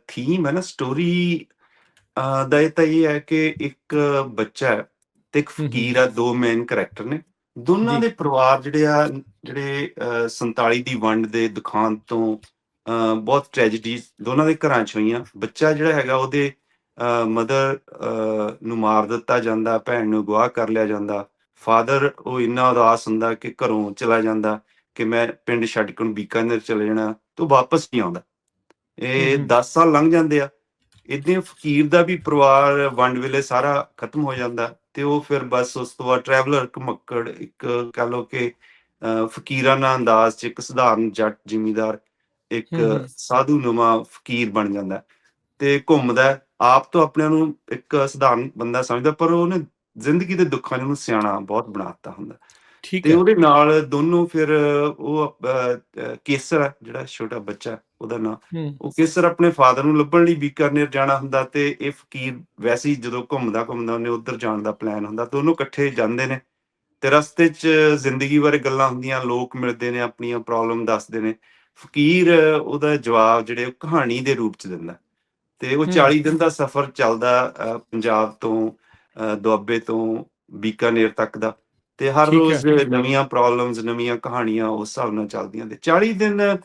Theme ਹੈ ਨਾ story ਦਾ, ਇਹ ਤਾਂ ਇਹ ਹੈ ਕਿ ਇੱਕ ਬੱਚਾ ਹੈ ਤੇ ਇੱਕ ਫਕੀਰ ਆ, ਦੋ ਮੇਨ ਕਰੈਕਟਰ ਨੇ। ਦੋਨਾਂ ਜੀ ਦੇ ਪਰਿਵਾਰ ਜਿਹੜੇ 47 ਦੀ ਵੰਡ ਦੇ ਦੁਖਾਂਤ ਤੋਂ ਬਹੁਤ ਟ੍ਰੈਜਡੀਜ਼ ਦੋਨਾਂ ਦੇ ਘਰਾਂ 'ਚ ਹੋਈਆਂ। ਬੱਚਾ ਜਿਹੜਾ ਹੈਗਾ ਉਹਦੇ ਮਦਰ ਨੂੰ ਮਾਰ ਦਿੱਤਾ ਜਾਂਦਾ, ਭੈਣ ਨੂੰ ਅਗਵਾ ਕਰ ਲਿਆ ਜਾਂਦਾ। ਫਾਦਰ ਉਹ ਇੰਨਾ ਉਦਾਸ ਹੁੰਦਾ ਕਿ ਘਰੋਂ ਚਲਾ ਜਾਂਦਾ ਕਿ ਮੈਂ ਪਿੰਡ ਛੱਡ ਕੇ ਹੁਣ ਬੀਕਾਨੇਰ ਚਲੇ ਜਾਣਾ, ਤੇ ਉਹ ਵਾਪਸ ਨਹੀਂ ਆਉਂਦਾ। ਇਹ 10 ਸਾਲ ਲੰਘ ਜਾਂਦੇ ਆ। ਏਦਾਂ ਫਕੀਰ ਦਾ ਵੀ ਪਰਿਵਾਰ ਵੰਡ ਵੇਲੇ ਸਾਰਾ ਖਤਮ ਹੋ ਜਾਂਦਾ, ਤੇ ਉਹ ਫਿਰ ਬਸ ਉਸ ਤੋਂ ਬਾਅਦ ਟਰੈਵਲਰ ਘਮੱਕੜ, ਇੱਕ ਕਹਿ ਲਓ ਕਿ ਫਕੀਰਾਨਾ ਅੰਦਾਜ਼ 'ਚ ਇੱਕ ਸਧਾਰਨ ਜੱਟ ਜ਼ਿਮੀਂਦਾਰ ਇੱਕ ਸਾਧੂ ਨੁਮਾ ਫਕੀਰ ਬਣ ਜਾਂਦਾ ਤੇ ਘੁੰਮਦਾ ਹੈ। ਆਪ ਤੋਂ ਆਪਣੇ ਨੂੰ ਇੱਕ ਸਧਾਰਨ ਬੰਦਾ ਸਮਝਦਾ, ਪਰ ਉਹਨੇ ਜ਼ਿੰਦਗੀ ਦੇ ਦੁੱਖਾਂ ਨੇ ਉਹਨੂੰ ਸਿਆਣਾ ਬਹੁਤ ਬਣਾ ਦਿੱਤਾ ਹੁੰਦਾ। ਠੀਕ ਤੇ ਹੈ। ਉਹਦੇ ਨਾਲ ਦੋਨੋਂ ਫਿਰ ਉਹ ਕੇਸਰ ਹੈ ਜਿਹੜਾ ਛੋਟਾ ਬੱਚਾ, ਉਹਦਾ ਨਾਂ, ਉਹ ਕੇਸਰ ਆਪਣੇ ਫਾਦਰ ਨੂੰ ਲੱਭਣ ਲਈ ਬੀਕਾਨੇਰ ਜਾਣਾ ਹੁੰਦਾ, ਤੇ ਇਹ ਫਕੀਰ ਵੈਸੇ ਹੀ ਜਦੋਂ ਘੁੰਮਦਾ ਘੁੰਮਦਾ ਉਹਨੇ ਉੱਧਰ ਜਾਣ ਦਾ ਪਲਾਨ ਹੁੰਦਾ। ਦੋਨੋਂ ਇਕੱਠੇ ਜਾਂਦੇ ਨੇ ਤੇ ਰਸਤੇ 'ਚ ਜ਼ਿੰਦਗੀ ਬਾਰੇ ਗੱਲਾਂ ਹੁੰਦੀਆਂ, ਲੋਕ ਮਿਲਦੇ ਨੇ, ਆਪਣੀਆਂ ਪ੍ਰੋਬਲਮ ਦੱਸਦੇ ਨੇ। ਫਕੀਰ ਉਹਦਾ ਜਵਾਬ ਜਿਹੜੇ ਉਹ ਕਹਾਣੀ ਦੇ ਰੂਪ 'ਚ ਦਿੰਦਾ, ਤੇ ਉਹ 40 ਦਿਨ ਦਾ ਸਫ਼ਰ ਚੱਲਦਾ ਪੰਜਾਬ ਤੋਂ ਦੁਆਬੇ ਤੋਂ ਬੀਕਾਨੇਰ ਤੱਕ ਦਾ, ਤੇ ਹਰ ਠੀਕ ਹੈ। ਰੋਜ਼ ਨਵੀਆਂ ਪ੍ਰੋਬਲਮਸ, ਨਵੀਆਂ ਕਹਾਣੀਆਂ ਉਸ ਹਿਸਾਬ ਨਾਲ ਚੱਲਦੀਆਂ। ਤੇ 40 ਦਿਨ